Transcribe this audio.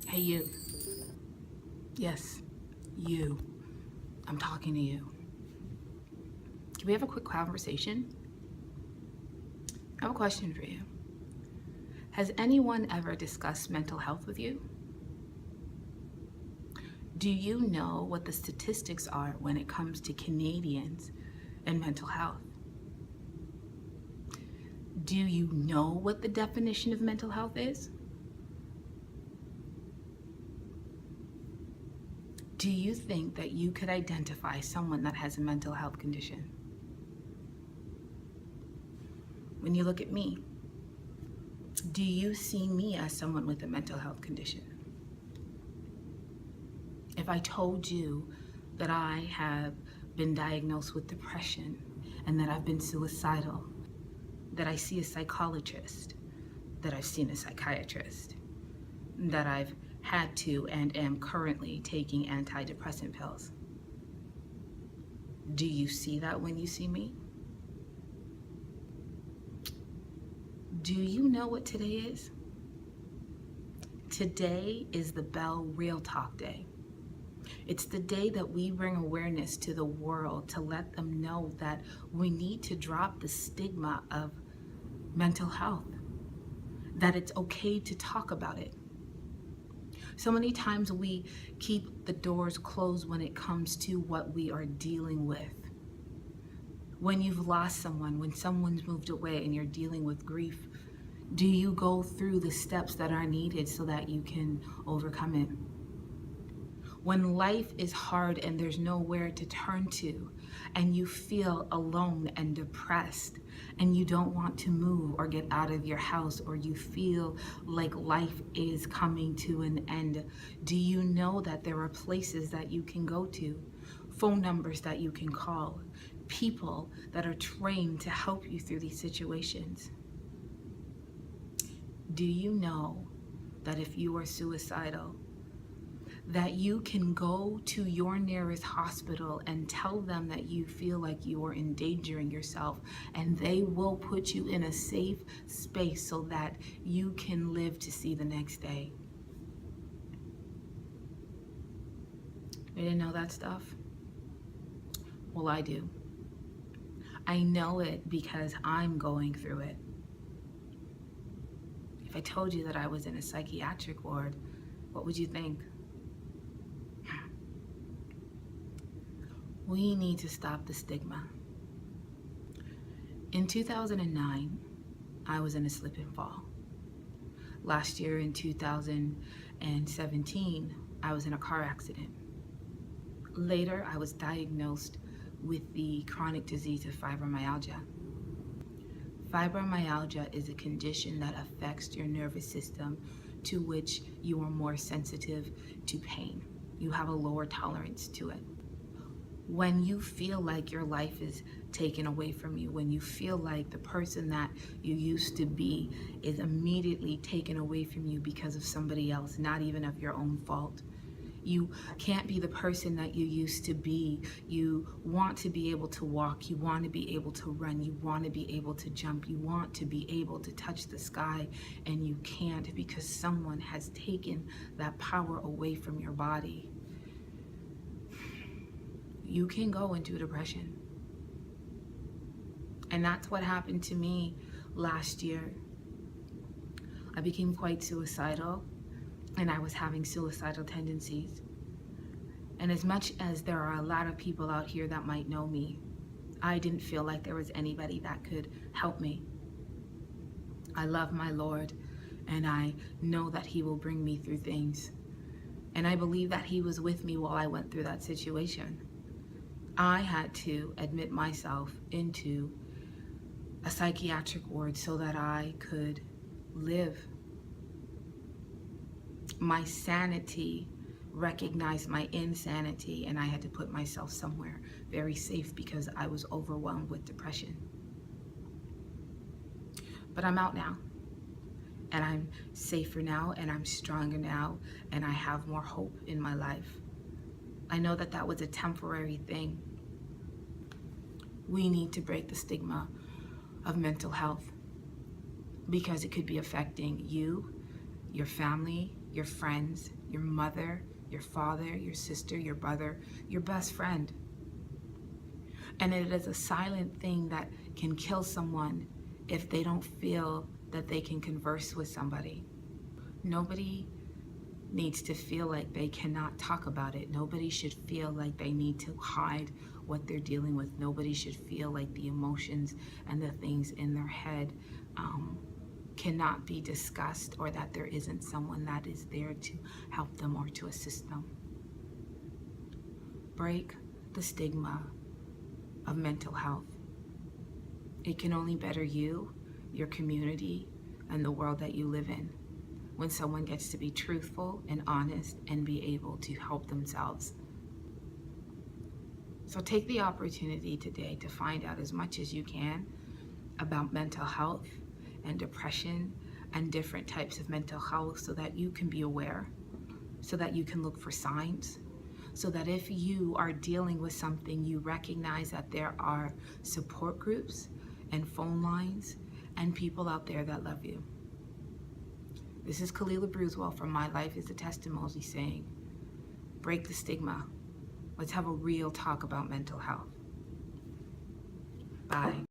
Hey, you. Yes, you. I'm talking to you. Can we have a quick conversation? I have a question for you. Has anyone ever discussed mental health with you? Do you know what the statistics are when it comes to Canadians and mental health? Do you know what the definition of mental health is? Do you think that you could identify someone that has a mental health condition? When you look at me, do you see me as someone with a mental health condition? If I told you that I have been diagnosed with depression and that I've been suicidal, that I see a psychologist, that I've seen a psychiatrist, that I've had to and am currently taking antidepressant pills, do you see that when you see me? Do you know what today is? Today is the Bell Real Talk Day. It's the day that we bring awareness to the world to let them know that we need to drop the stigma of mental health, that it's okay to talk about it. So many times we keep the doors closed when it comes to what we are dealing with. When you've lost someone, when someone's moved away and you're dealing with grief, do you go through the steps that are needed so that you can overcome it? When life is hard and there's nowhere to turn to, and you feel alone and depressed, and you don't want to move or get out of your house, or you feel like life is coming to an end, do you know that there are places that you can go to, phone numbers that you can call, people that are trained to help you through these situations? Do you know that if you are suicidal, that you can go to your nearest hospital and tell them that you feel like you are endangering yourself, and they will put you in a safe space so that you can live to see the next day? You didn't know that stuff? Well, I do. I know it because I'm going through it. If I told you that I was in a psychiatric ward, what would you think? We need to stop the stigma. In 2009, I was in a slip and fall. Last year in 2017, I was in a car accident. Later, I was diagnosed with the chronic disease of fibromyalgia. Fibromyalgia is a condition that affects your nervous system, to which you are more sensitive to pain. You have a lower tolerance to it. When you feel like your life is taken away from you, when you feel like the person that you used to be is immediately taken away from you because of somebody else, not even of your own fault. You can't be the person that you used to be. You want to be able to walk. You want to be able to run. You want to be able to jump. You want to be able to touch the sky, and you can't because someone has taken that power away from your body. You can go into depression. And that's what happened to me last year. I became quite suicidal, and I was having suicidal tendencies. And as much as there are a lot of people out here that might know me, I didn't feel like there was anybody that could help me. I love my Lord, and I know that He will bring me through things. And I believe that He was with me while I went through that situation. I had to admit myself into a psychiatric ward so that I could live. My sanity recognized my insanity, and I had to put myself somewhere very safe because I was overwhelmed with depression. But I'm out now, and I'm safer now, and I'm stronger now, and I have more hope in my life. I know that that was a temporary thing. We need to break the stigma of mental health because it could be affecting you, your family, your friends, your mother, your father, your sister, your brother, your best friend. And it is a silent thing that can kill someone if they don't feel that they can converse with somebody. Nobody needs to feel like they cannot talk about it. Nobody should feel like they need to hide what they're dealing with. Nobody should feel like the emotions and the things in their head cannot be discussed, or that there isn't someone that is there to help them or to assist them. Break the stigma of mental health. It can only better you, your community, and the world that you live in when someone gets to be truthful and honest and be able to help themselves. So take the opportunity today to find out as much as you can about mental health and depression and different types of mental health, so that you can be aware, so that you can look for signs, so that if you are dealing with something, you recognize that there are support groups and phone lines and people out there that love you. This is Kalila Bruswell from My Life is a Testimony saying, break the stigma. Let's have a real talk about mental health. Bye.